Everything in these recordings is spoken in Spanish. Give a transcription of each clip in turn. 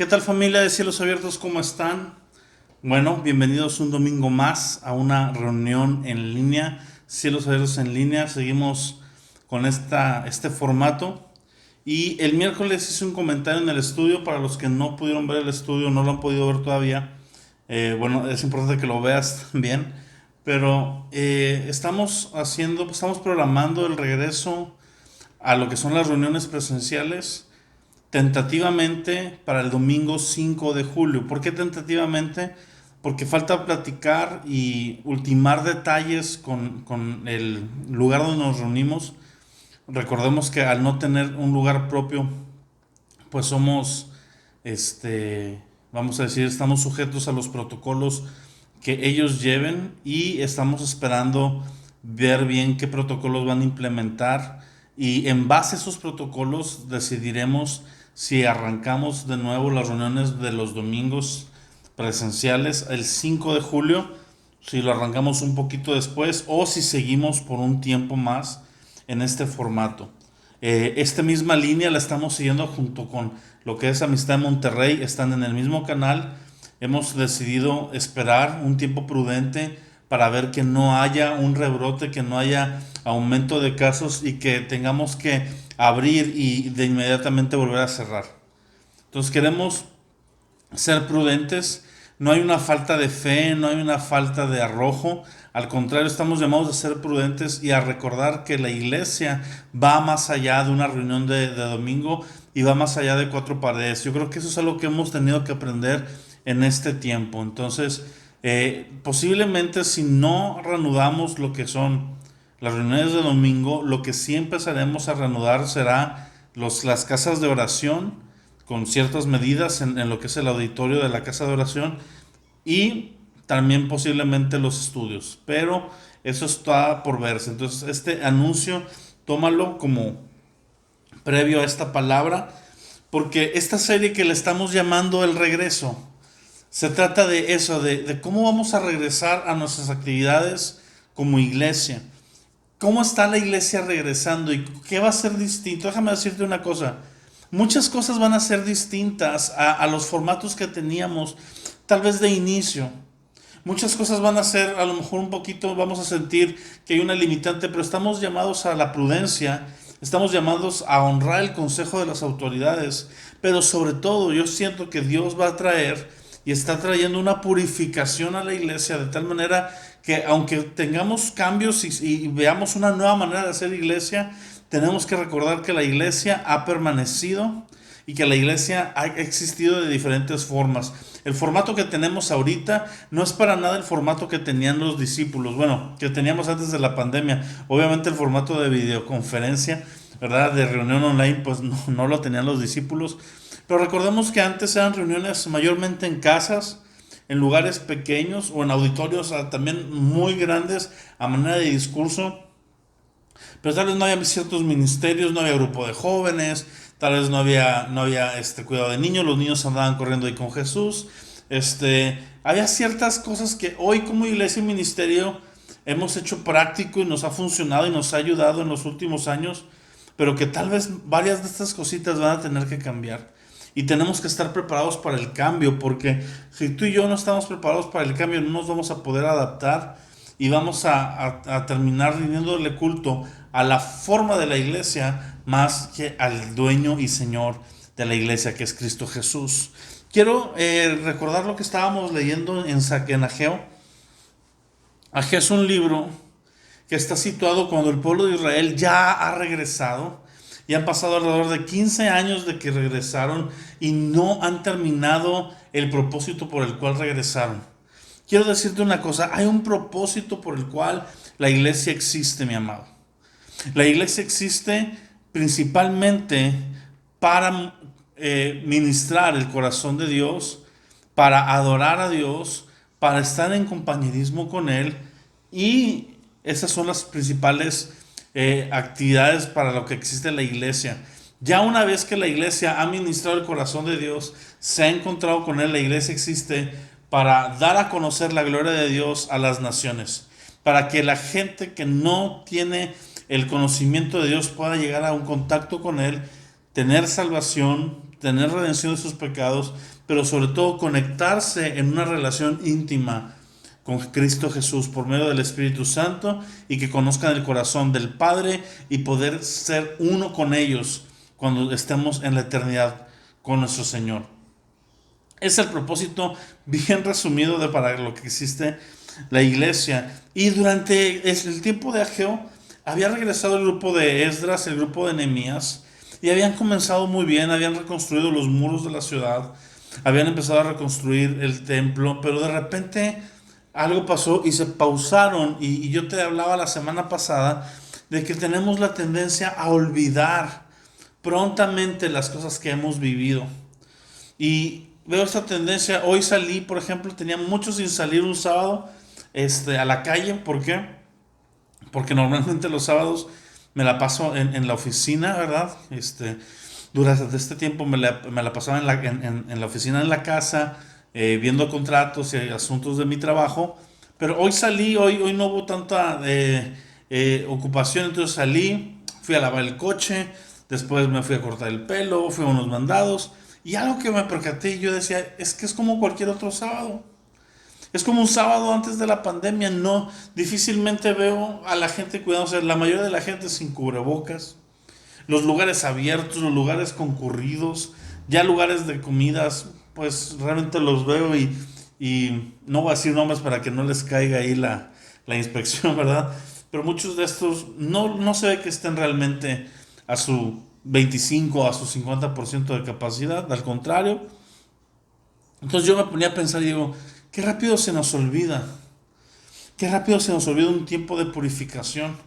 ¿Qué tal, familia de Cielos Abiertos? ¿Cómo están? Bueno, bienvenidos un domingo más a una reunión en línea, Cielos Abiertos en línea. Seguimos con este formato. Y el miércoles hice un comentario en el estudio. Para los que no pudieron ver el estudio, no lo han podido ver todavía. Bueno, es importante que lo veas también. Pero estamos programando el regreso a lo que son las reuniones presenciales tentativamente para el domingo 5 de julio. ¿Por qué tentativamente? Porque falta platicar y ultimar detalles con el lugar donde nos reunimos. Recordemos que al no tener un lugar propio, pues somos, vamos a decir, estamos sujetos a los protocolos que ellos lleven y estamos esperando ver bien qué protocolos van a implementar y en base a esos protocolos decidiremos si arrancamos de nuevo las reuniones de los domingos presenciales el 5 de julio, si lo arrancamos un poquito después o si seguimos por un tiempo más en este formato. Esta misma línea la estamos siguiendo junto con lo que es Amistad en Monterrey, están en el mismo canal. Hemos decidido esperar un tiempo prudente para ver que no haya un rebrote, que no haya aumento de casos y que tengamos que abrir y de inmediatamente volver a cerrar. Entonces queremos ser prudentes. No hay una falta de fe, no hay una falta de arrojo. Al contrario, estamos llamados a ser prudentes y a recordar que la iglesia va más allá de una reunión de domingo y va más allá de cuatro paredes. Yo creo que eso es algo que hemos tenido que aprender en este tiempo. Entonces, posiblemente si no reanudamos lo que son las reuniones de domingo, lo que sí empezaremos a reanudar será las casas de oración con ciertas medidas en lo que es el auditorio de la casa de oración y también posiblemente los estudios, pero eso está por verse. Entonces este anuncio tómalo como previo a esta palabra, porque esta serie que le estamos llamando El Regreso se trata de eso, de cómo vamos a regresar a nuestras actividades como iglesia. ¿Cómo está la iglesia regresando y qué va a ser distinto? Déjame decirte una cosa. Muchas cosas van a ser distintas a los formatos que teníamos, tal vez de inicio. Muchas cosas van a ser, a lo mejor un poquito, vamos a sentir que hay una limitante, pero estamos llamados a la prudencia, estamos llamados a honrar el consejo de las autoridades, pero sobre todo yo siento que Dios va a traer y está trayendo una purificación a la iglesia de tal manera que aunque tengamos cambios y veamos una nueva manera de hacer iglesia, tenemos que recordar que la iglesia ha permanecido y que la iglesia ha existido de diferentes formas. El formato que tenemos ahorita no es para nada el formato que tenían los discípulos, bueno, que teníamos antes de la pandemia. Obviamente el formato de videoconferencia, ¿verdad? De reunión online, pues no lo tenían los discípulos. Pero recordemos que antes eran reuniones mayormente en casas, en lugares pequeños o en auditorios también muy grandes a manera de discurso. Pero tal vez no había ciertos ministerios, no había grupo de jóvenes, tal vez no había cuidado de niños, los niños andaban corriendo ahí con Jesús. Había ciertas cosas que hoy como iglesia y ministerio hemos hecho práctico y nos ha funcionado y nos ha ayudado en los últimos años, pero que tal vez varias de estas cositas van a tener que cambiar. Y tenemos que estar preparados para el cambio, porque si tú y yo no estamos preparados para el cambio, no nos vamos a poder adaptar y vamos a terminar rindiéndole culto a la forma de la iglesia más que al dueño y señor de la iglesia, que es Cristo Jesús. Quiero recordar lo que estábamos leyendo en Ageo. Ageo es un libro que está situado cuando el pueblo de Israel ya ha regresado. Y han pasado alrededor de 15 años de que regresaron y no han terminado el propósito por el cual regresaron. Quiero decirte una cosa, hay un propósito por el cual la iglesia existe, mi amado. La iglesia existe principalmente para ministrar el corazón de Dios, para adorar a Dios, para estar en compañerismo con Él, y esas son las principales actividades para lo que existe la iglesia. Ya una vez que la iglesia ha ministrado el corazón de Dios, se ha encontrado con Él, la iglesia existe para dar a conocer la gloria de Dios a las naciones, para que la gente que no tiene el conocimiento de Dios pueda llegar a un contacto con Él, tener salvación, tener redención de sus pecados, pero sobre todo conectarse en una relación íntima con Cristo Jesús por medio del Espíritu Santo, y que conozcan el corazón del Padre y poder ser uno con ellos cuando estemos en la eternidad con nuestro Señor. Es el propósito bien resumido de para lo que existe la iglesia. Y durante el tiempo de Ageo había regresado el grupo de Esdras, el grupo de Nehemías, y habían comenzado muy bien, habían reconstruido los muros de la ciudad, habían empezado a reconstruir el templo, pero de repente algo pasó y se pausaron. Y yo te hablaba la semana pasada de que tenemos la tendencia a olvidar prontamente las cosas que hemos vivido. Y veo esta tendencia. Hoy salí, por ejemplo, tenía mucho sin salir un sábado a la calle. ¿Por qué? Porque normalmente los sábados me la paso en la oficina, ¿verdad? Durante este tiempo me la pasaba en la oficina, en la casa, viendo contratos y asuntos de mi trabajo. Pero hoy salí, hoy no hubo tanta ocupación, entonces salí, fui a lavar el coche, después me fui a cortar el pelo, fui a unos mandados. Y algo que me percaté, yo decía, es que es como cualquier otro sábado. Es como un sábado antes de la pandemia. No, difícilmente veo a la gente cuidándose. La mayoría de la gente sin cubrebocas. Los lugares abiertos, los lugares concurridos, ya lugares de comidas, pues realmente los veo y no voy a decir nombres para que no les caiga ahí la inspección, ¿verdad? Pero muchos de estos no se ve que estén realmente a su 25, a su 50% de capacidad, al contrario. Entonces yo me ponía a pensar y digo, qué rápido se nos olvida, qué rápido se nos olvida un tiempo de purificación.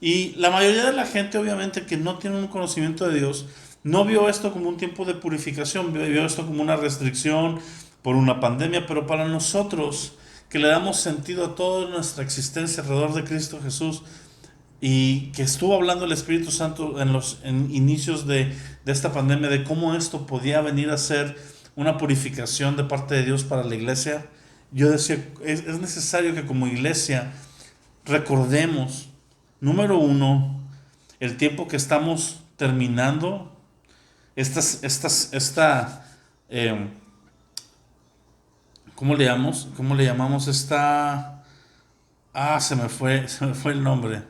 Y la mayoría de la gente, obviamente, que no tiene un conocimiento de Dios, no vio esto como un tiempo de purificación, vio esto como una restricción por una pandemia. Pero para nosotros, que le damos sentido a toda nuestra existencia alrededor de Cristo Jesús, y que estuvo hablando el Espíritu Santo en inicios de esta pandemia, de cómo esto podía venir a ser una purificación de parte de Dios para la iglesia, yo decía, es necesario que como iglesia recordemos, número uno, el tiempo que estamos terminando, eh, ¿cómo le llamamos? Se me fue el nombre.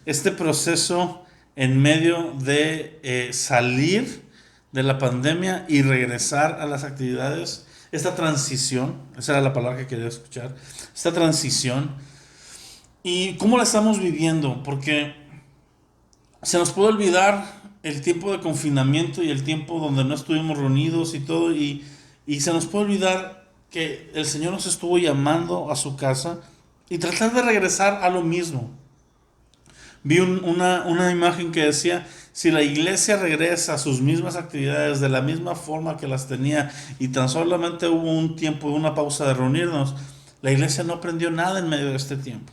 Este proceso en medio de salir de la pandemia y regresar a las actividades, esta transición, esa era la palabra que quería escuchar, esta transición, y cómo la estamos viviendo, porque se nos puede olvidar el tiempo de confinamiento y el tiempo donde no estuvimos reunidos y todo, y se nos puede olvidar que el Señor nos estuvo llamando a su casa y tratar de regresar a lo mismo. Vi una imagen que decía, si la iglesia regresa a sus mismas actividades de la misma forma que las tenía y tan solamente hubo un tiempo, una pausa de reunirnos, la iglesia no aprendió nada en medio de este tiempo.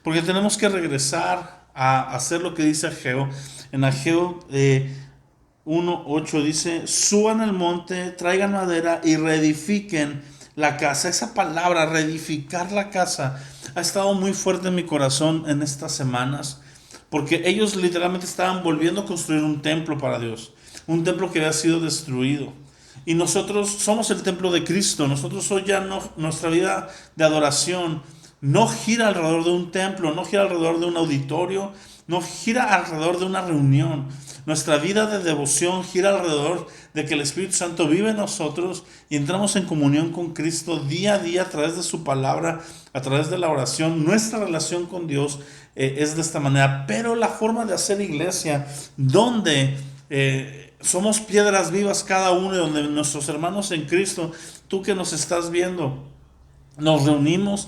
Porque tenemos que regresar a hacer lo que dice Ageo. En Ageo 1:8 dice, suban al monte, traigan madera y reedifiquen la casa. Esa palabra, reedificar la casa, ha estado muy fuerte en mi corazón en estas semanas, porque ellos literalmente estaban volviendo a construir un templo para Dios, un templo que había sido destruido. Y nosotros somos el templo de Cristo. Nosotros hoy ya no, nuestra vida de adoración no gira alrededor de un templo, no gira alrededor de un auditorio, no gira alrededor de una reunión. Nuestra vida de devoción gira alrededor de que el Espíritu Santo vive en nosotros y entramos en comunión con Cristo día a día a través de su palabra, a través de la oración. Nuestra relación con Dios es de esta manera. Pero la forma de hacer iglesia, donde somos piedras vivas cada uno, donde nuestros hermanos en Cristo, tú que nos estás viendo, nos reunimos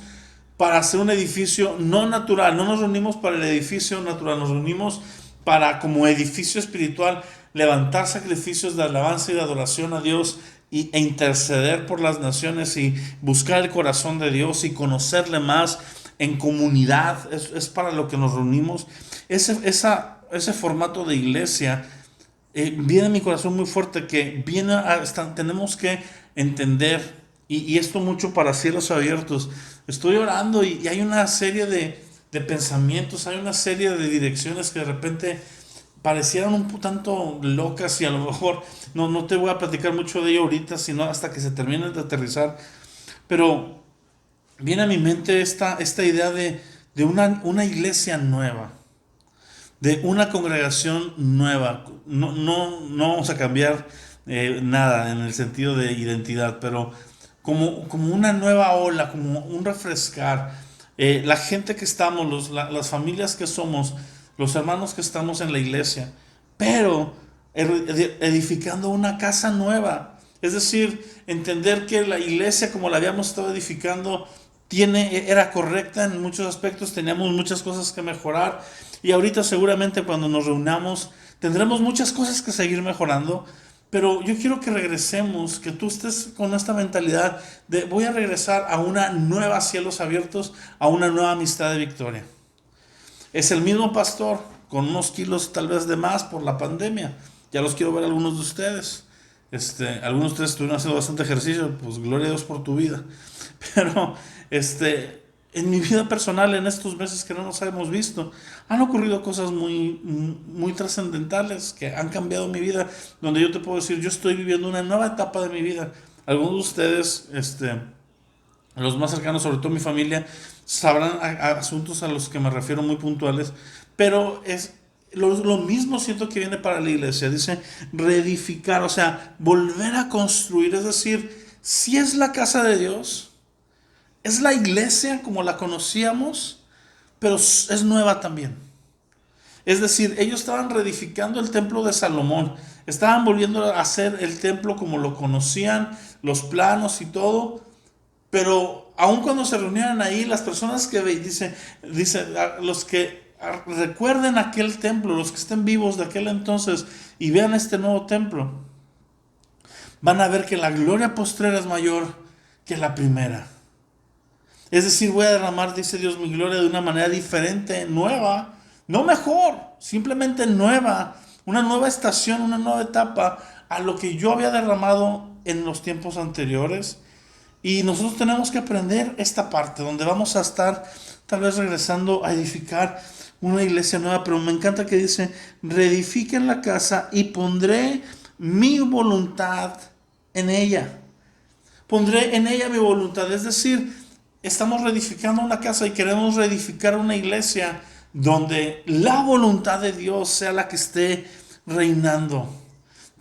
para hacer un edificio no natural. No nos reunimos para el edificio natural, nos reunimos para, como edificio espiritual, levantar sacrificios de alabanza y de adoración a Dios e interceder por las naciones y buscar el corazón de Dios y conocerle más en comunidad. Es para lo que nos reunimos. Ese formato de iglesia viene a mi corazón muy fuerte, que tenemos que entender. Y esto mucho para cielos abiertos. Estoy orando y hay una serie de pensamientos, hay una serie de direcciones que de repente parecieran un tanto locas y a lo mejor no te voy a platicar mucho de ello ahorita, sino hasta que se terminen de aterrizar. Pero viene a mi mente esta idea de una iglesia nueva, de una congregación nueva. No vamos a cambiar nada en el sentido de identidad, pero como una nueva ola, como un refrescar. La gente que estamos, las familias que somos, los hermanos que estamos en la iglesia, pero edificando una casa nueva. Es decir, entender que la iglesia como la habíamos estado edificando era correcta en muchos aspectos, teníamos muchas cosas que mejorar y ahorita seguramente cuando nos reunamos tendremos muchas cosas que seguir mejorando, pero yo quiero que regresemos, que tú estés con esta mentalidad de voy a regresar a una nueva cielos abiertos, a una nueva amistad de Victoria. Es el mismo pastor, con unos kilos tal vez de más por la pandemia. Ya los quiero ver algunos de ustedes. Algunos de ustedes estuvieron haciendo bastante ejercicio, pues gloria a Dios por tu vida. Pero en mi vida personal, en estos meses que no nos hemos visto, han ocurrido cosas muy trascendentales que han cambiado mi vida, donde yo te puedo decir, yo estoy viviendo una nueva etapa de mi vida. Algunos de ustedes, los más cercanos, sobre todo mi familia, sabrán asuntos a los que me refiero muy puntuales, pero es lo mismo siento que viene para la iglesia, dice reedificar, o sea, volver a construir, es decir, si es la casa de Dios, es la iglesia como la conocíamos, pero es nueva también. Es decir, ellos estaban reedificando el templo de Salomón, estaban volviendo a hacer el templo como lo conocían, los planos y todo, pero aun cuando se reunían ahí, las personas que dice, los que recuerden aquel templo, los que estén vivos de aquel entonces y vean este nuevo templo, van a ver que la gloria postrera es mayor que la primera. Es decir, voy a derramar, dice Dios, mi gloria de una manera diferente, nueva, no mejor, simplemente nueva, una nueva estación, una nueva etapa a lo que yo había derramado en los tiempos anteriores. Y nosotros tenemos que aprender esta parte, donde vamos a estar tal vez regresando a edificar una iglesia nueva, pero me encanta que dice, reedifiquen la casa y pondré mi voluntad en ella. Pondré en ella mi voluntad, es decir, estamos reedificando una casa y queremos reedificar una iglesia donde la voluntad de Dios sea la que esté reinando.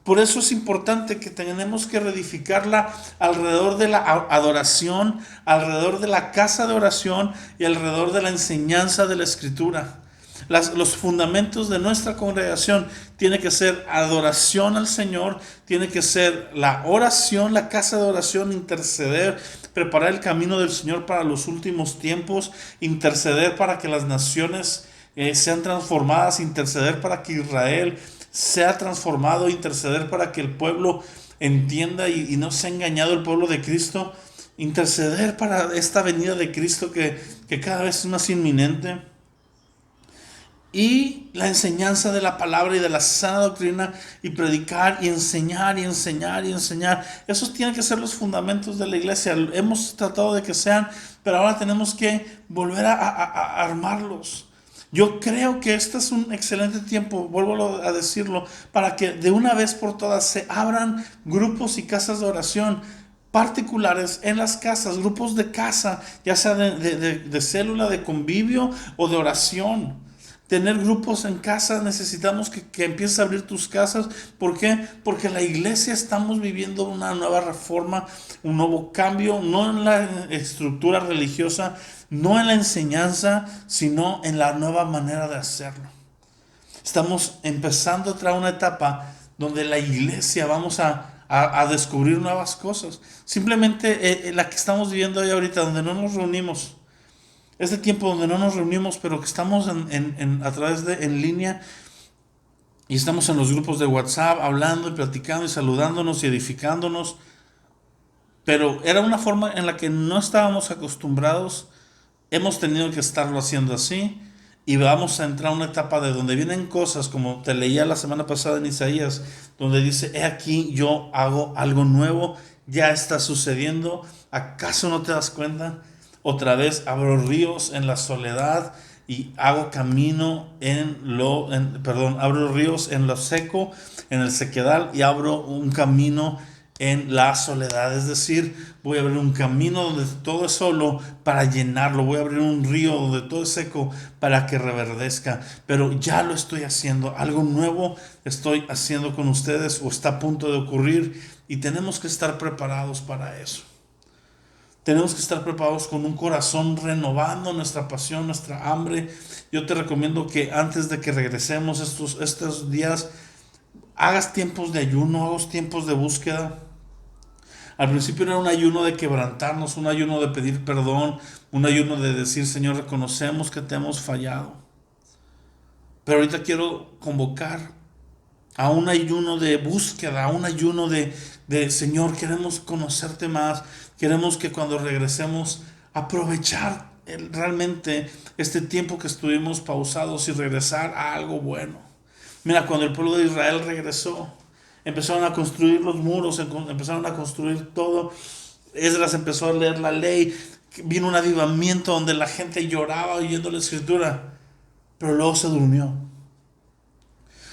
Por eso es importante que tenemos que reedificarla alrededor de la adoración, alrededor de la casa de oración y alrededor de la enseñanza de la Escritura. Los fundamentos de nuestra congregación tiene que ser adoración al Señor, tiene que ser la oración, la casa de oración, interceder, preparar el camino del Señor para los últimos tiempos, interceder para que las naciones sean transformadas, interceder para que Israel sea transformado, interceder para que el pueblo entienda y no sea engañado el pueblo de Cristo, interceder para esta venida de Cristo que cada vez es más inminente. Y la enseñanza de la palabra y de la sana doctrina y predicar y enseñar y enseñar y enseñar. Esos tienen que ser los fundamentos de la iglesia. Hemos tratado de que sean, pero ahora tenemos que volver a armarlos. Yo creo que este es un excelente tiempo, vuelvo a decirlo, para que de una vez por todas se abran grupos y casas de oración particulares en las casas, grupos de casa, ya sea de célula, de convivio o de oración. Tener grupos en casa, necesitamos que empieces a abrir tus casas. ¿Por qué? Porque la iglesia estamos viviendo una nueva reforma, un nuevo cambio, no en la estructura religiosa, no en la enseñanza, sino en la nueva manera de hacerlo. Estamos empezando a traer una etapa donde la iglesia vamos a descubrir nuevas cosas. Simplemente la que estamos viviendo hoy ahorita, donde no nos reunimos. Este tiempo donde no nos reunimos, pero que estamos a través en línea y estamos en los grupos de WhatsApp hablando y platicando y saludándonos y edificándonos. Pero era una forma en la que no estábamos acostumbrados. Hemos tenido que estarlo haciendo así y vamos a entrar a una etapa de donde vienen cosas, como te leía la semana pasada en Isaías, donde dice, he aquí yo hago algo nuevo, ya está sucediendo, ¿acaso no te das cuenta? Otra vez abro ríos en la soledad y hago camino abro ríos en lo seco, en el sequedal, y abro un camino en la soledad. Es decir, voy a abrir un camino donde todo es solo para llenarlo. Voy a abrir un río donde todo es seco para que reverdezca. Pero ya lo estoy haciendo. Algo nuevo estoy haciendo con ustedes o está a punto de ocurrir, y tenemos que estar preparados para eso. Tenemos que estar preparados con un corazón renovando nuestra pasión, nuestra hambre. Yo te recomiendo que antes de que regresemos estos días, hagas tiempos de ayuno, hagas tiempos de búsqueda. Al principio era un ayuno de quebrantarnos, un ayuno de pedir perdón, un ayuno de decir, Señor, reconocemos que te hemos fallado. Pero ahorita quiero convocar a un ayuno de búsqueda, a un ayuno de Señor, queremos conocerte más, queremos que cuando regresemos aprovechar realmente este tiempo que estuvimos pausados y regresar a algo bueno. Mira, cuando el pueblo de Israel regresó, empezaron a construir los muros, empezaron a construir todo. Esdras empezó a leer la ley, vino un avivamiento donde la gente lloraba oyendo la escritura, pero luego se durmió.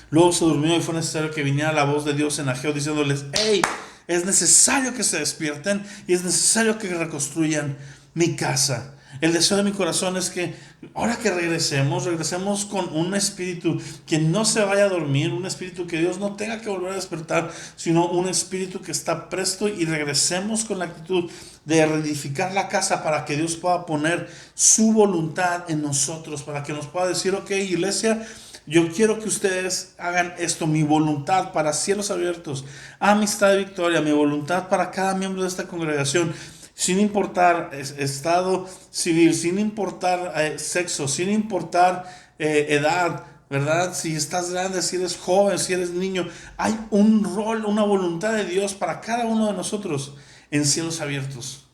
Luego se durmió y fue necesario que viniera la voz de Dios en Ageo diciéndoles, hey, es necesario que se despierten y es necesario que reconstruyan mi casa. El deseo de mi corazón es que ahora que regresemos con un espíritu que no se vaya a dormir, un espíritu que Dios no tenga que volver a despertar, sino un espíritu que está presto, y regresemos con la actitud de reedificar la casa para que Dios pueda poner su voluntad en nosotros, para que nos pueda decir, ok, iglesia, yo quiero que ustedes hagan esto, mi voluntad para Cielos Abiertos, Amistad de Victoria, mi voluntad para cada miembro de esta congregación, sin importar estado civil, sin importar sexo, sin importar edad, ¿verdad? Si estás grande, si eres joven, si eres niño, hay un rol, una voluntad de Dios para cada uno de nosotros en Cielos Abiertos.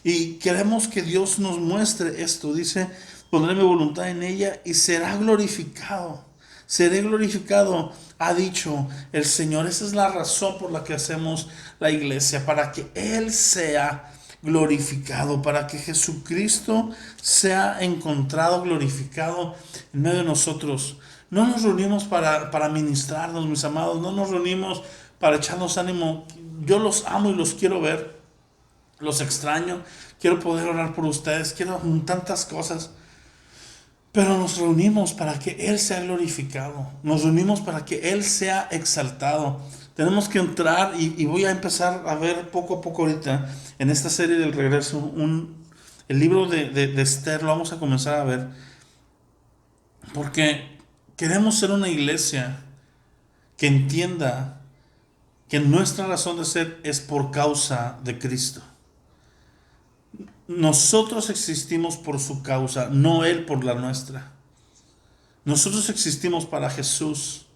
Y queremos que Dios nos muestre esto. Dice, pondré mi voluntad en ella y será glorificado. Seré glorificado, ha dicho el Señor. Esa es la razón por la que hacemos la iglesia, para que Él sea glorificado, para que Jesucristo sea encontrado glorificado en medio de nosotros. No nos reunimos para ministrarnos, mis amados. No nos reunimos para echarnos ánimo. Yo los amo y los quiero ver. Los extraño, quiero poder orar por ustedes, quiero tantas cosas, pero nos reunimos para que Él sea glorificado, nos reunimos para que Él sea exaltado. Tenemos que entrar y voy a empezar a ver poco a poco ahorita en esta serie del regreso el libro de Esther. Lo vamos a comenzar a ver porque queremos ser una iglesia que entienda que nuestra razón de ser es por causa de Cristo. Nosotros existimos por su causa, no Él por la nuestra. Nosotros existimos para Jesús.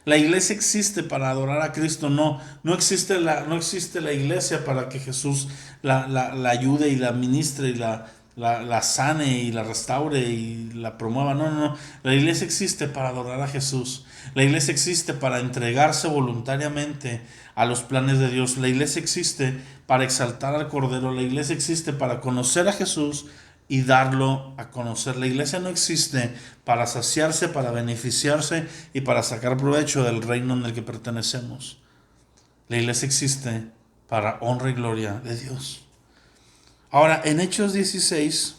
La iglesia existe para adorar a Cristo. No existe la iglesia para que Jesús la ayude y la ministre y la sane y la restaure y la promueva. No. La iglesia existe para adorar a Jesús. La iglesia existe para entregarse voluntariamente a los planes de Dios. La iglesia existe para exaltar al Cordero. La iglesia existe para conocer a Jesús y darlo a conocer. La iglesia no existe para saciarse, para beneficiarse y para sacar provecho del reino en el que pertenecemos. La iglesia existe para honra y gloria de Dios. Ahora, en Hechos 16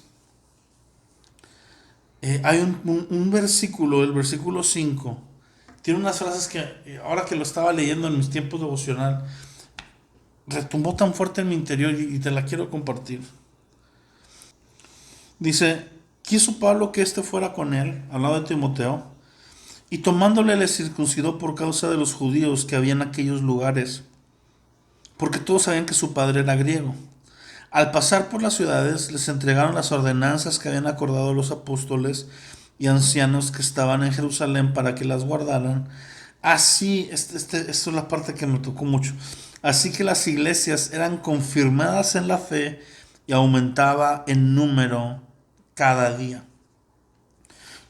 hay un versículo, el versículo 5. Tiene unas frases que ahora que lo estaba leyendo en mis tiempos devocional, retumbó tan fuerte en mi interior y te la quiero compartir. Dice, quiso Pablo que éste fuera con él, al lado de Timoteo, y tomándole le circuncidó por causa de los judíos que había en aquellos lugares, porque todos sabían que su padre era griego. Al pasar por las ciudades les entregaron las ordenanzas que habían acordado los apóstoles y ancianos que estaban en Jerusalén para que las guardaran. Así, esta es la parte que me tocó mucho. Así que las iglesias eran confirmadas en la fe y aumentaba en número cada día.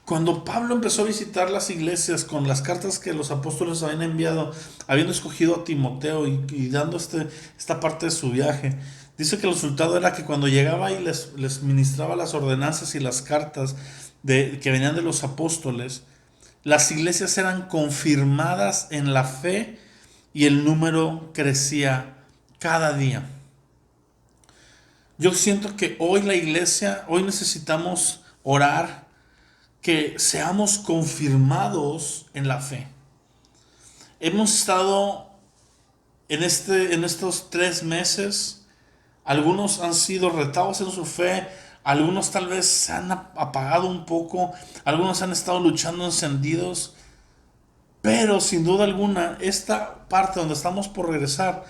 Cuando Pablo empezó a visitar las iglesias con las cartas que los apóstoles habían enviado, habiendo escogido a Timoteo y dando esta parte de su viaje, Dice que el resultado era que cuando llegaba y les ministraba las ordenanzas y las cartas que venían de los apóstoles, las iglesias eran confirmadas en la fe y el número crecía cada día. Yo siento que hoy la iglesia, hoy necesitamos orar que seamos confirmados en la fe. Hemos estado en estos 3 meses, algunos han sido retados en su fe, algunos tal vez se han apagado un poco, algunos han estado luchando encendidos, pero sin duda alguna, esta parte donde estamos por regresar,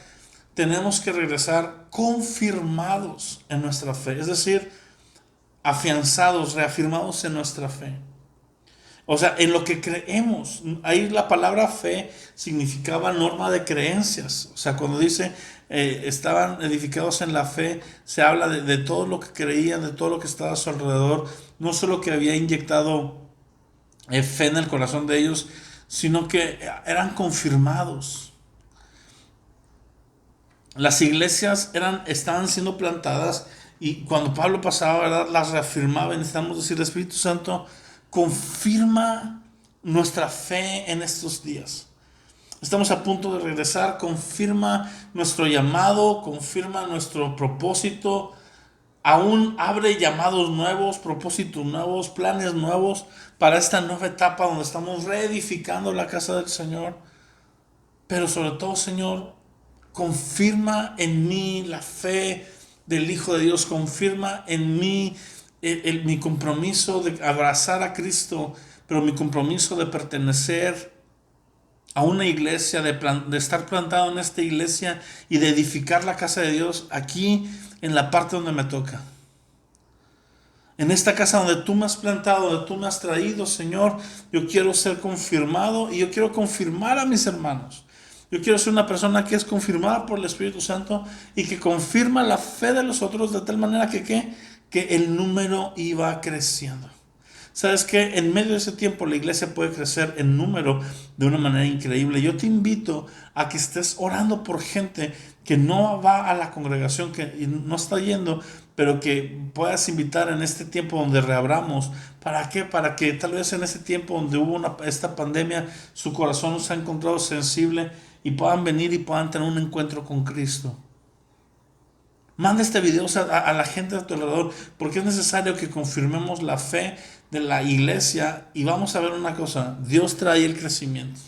tenemos que regresar confirmados en nuestra fe, es decir, afianzados, reafirmados en nuestra fe. O sea, en lo que creemos. Ahí la palabra fe significaba norma de creencias. O sea, cuando dice estaban edificados en la fe, se habla de todo lo que creían, de todo lo que estaba a su alrededor. No solo que había inyectado fe en el corazón de ellos, sino que eran confirmados. Las iglesias estaban siendo plantadas y cuando Pablo pasaba, ¿verdad?, las reafirmaba. Y necesitamos decir, el Espíritu Santo confirma nuestra fe en estos días. Estamos a punto de regresar, confirma nuestro llamado, confirma nuestro propósito, aún abre llamados nuevos, propósitos nuevos, planes nuevos para esta nueva etapa donde estamos reedificando la casa del Señor. Pero sobre todo, Señor, confirma en mí la fe del Hijo de Dios, confirma en mí mi compromiso de abrazar a Cristo, pero mi compromiso de pertenecer a una iglesia, de estar plantado en esta iglesia y de edificar la casa de Dios aquí en la parte donde me toca. En esta casa donde tú me has plantado, donde tú me has traído, Señor, yo quiero ser confirmado y yo quiero confirmar a mis hermanos. Yo quiero ser una persona que es confirmada por el Espíritu Santo y que confirma la fe de los otros de tal manera que el número iba creciendo. ¿Sabes qué? En medio de ese tiempo la iglesia puede crecer en número de una manera increíble. Yo te invito a que estés orando por gente que no va a la congregación, que no está yendo, pero que puedas invitar en este tiempo donde reabramos. ¿Para qué? Para que tal vez en este tiempo donde hubo esta pandemia, su corazón se ha encontrado sensible y puedan venir y puedan tener un encuentro con Cristo. Manda este video a la gente a tu alrededor, porque es necesario que confirmemos la fe de la iglesia. Y vamos a ver una cosa, Dios trae el crecimiento.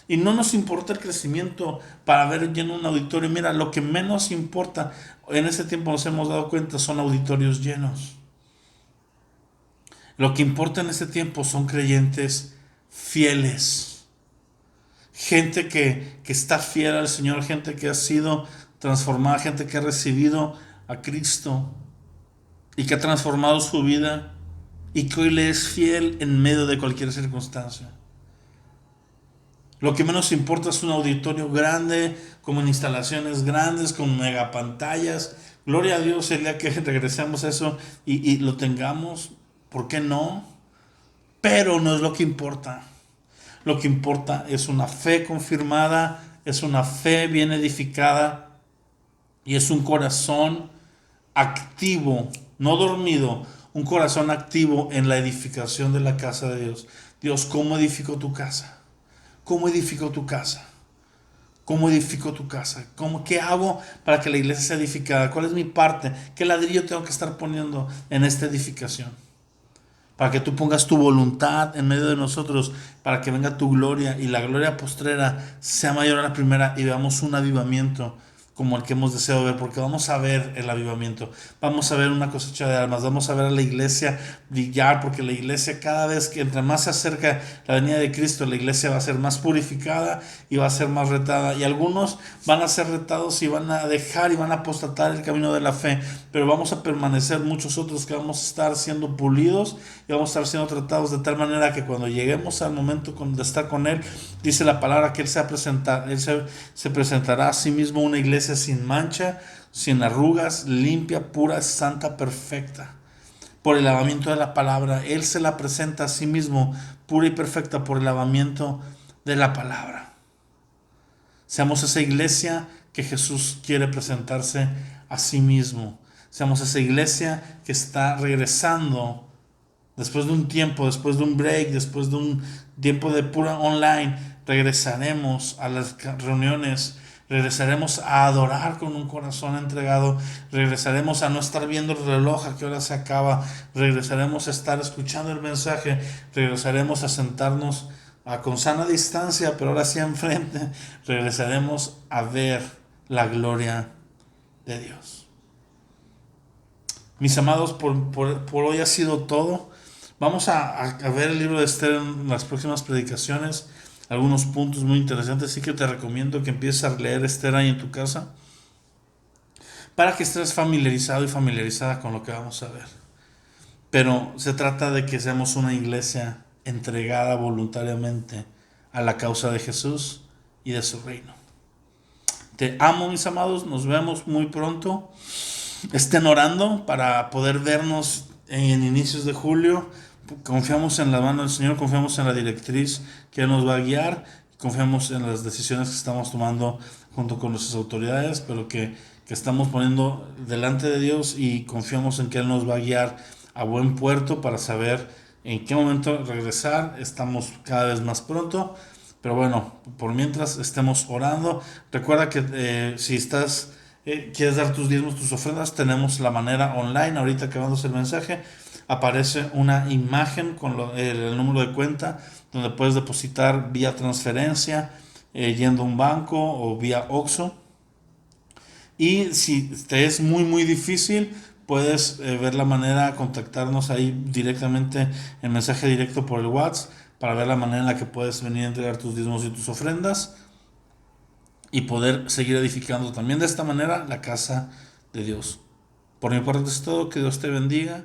Y no nos importa el crecimiento para ver lleno un auditorio. Mira, lo que menos importa, en este tiempo nos hemos dado cuenta, son auditorios llenos. Lo que importa en este tiempo son creyentes fieles. Gente que está fiel al Señor, gente que ha sido transformada, gente que ha recibido a Cristo y que ha transformado su vida y que hoy le es fiel en medio de cualquier circunstancia. Lo que menos importa es un auditorio grande, con instalaciones grandes, con megapantallas. Gloria a Dios el día que regresemos a eso y lo tengamos, ¿por qué no? Pero no es lo que importa. Lo que importa es una fe confirmada, es una fe bien edificada y es un corazón activo, no dormido, un corazón activo en la edificación de la casa de Dios. Dios, ¿cómo edifico tu casa? ¿Cómo edifico tu casa? ¿Cómo edifico tu casa? ¿Qué hago para que la iglesia sea edificada? ¿Cuál es mi parte? ¿Qué ladrillo tengo que estar poniendo en esta edificación? Para que tú pongas tu voluntad en medio de nosotros, para que venga tu gloria y la gloria postrera sea mayor a la primera y veamos un avivamiento como el que hemos deseado ver, porque vamos a ver el avivamiento, vamos a ver una cosecha de almas, vamos a ver a la iglesia brillar, porque la iglesia cada vez que entre más se acerca la venida de Cristo, la iglesia va a ser más purificada y va a ser más retada, y algunos van a ser retados y van a dejar y van a apostatar el camino de la fe, pero vamos a permanecer muchos otros que vamos a estar siendo pulidos y vamos a estar siendo tratados de tal manera que cuando lleguemos al momento de estar con Él, dice la palabra que Él se presentará a sí mismo una iglesia sin mancha, sin arrugas, limpia, pura, santa, perfecta. Por el lavamiento de la palabra, Él se la presenta a sí mismo, pura y perfecta por el lavamiento de la palabra. Seamos esa iglesia que Jesús quiere presentarse a sí mismo. Seamos esa iglesia que está regresando después de un tiempo, después de un break, después de un tiempo de pura online. Regresaremos a las reuniones, regresaremos a adorar con un corazón entregado, regresaremos a no estar viendo el reloj a qué hora se acaba, regresaremos a estar escuchando el mensaje, regresaremos a sentarnos con sana distancia, pero ahora sí enfrente, regresaremos a ver la gloria de Dios. Mis amados, por hoy ha sido todo. Vamos a ver el libro de Esther en las próximas predicaciones, algunos puntos muy interesantes, así que te recomiendo que empieces a leer Esther ahí en tu casa, para que estés familiarizado y familiarizada con lo que vamos a ver. Pero se trata de que seamos una iglesia entregada voluntariamente a la causa de Jesús y de su reino. Te amo, mis amados, nos vemos muy pronto. Estén orando para poder vernos en inicios de julio. Confiamos en la mano del Señor, confiamos en la directriz que Él nos va a guiar, confiamos en las decisiones que estamos tomando junto con nuestras autoridades, pero que estamos poniendo delante de Dios, y confiamos en que Él nos va a guiar a buen puerto para saber en qué momento regresar. Estamos cada vez más pronto, pero bueno, por mientras estemos orando. Recuerda que si quieres dar tus diezmos, tus ofrendas, tenemos la manera online. Ahorita que mandas el mensaje, aparece una imagen con el número de cuenta, donde puedes depositar vía transferencia, yendo a un banco o vía OXXO. Y si te es muy difícil, puedes ver la manera de contactarnos ahí directamente en mensaje directo por el WhatsApp, para ver la manera en la que puedes venir a entregar tus diezmos y tus ofrendas y poder seguir edificando también de esta manera la casa de Dios. Por mi parte es todo. Que Dios te bendiga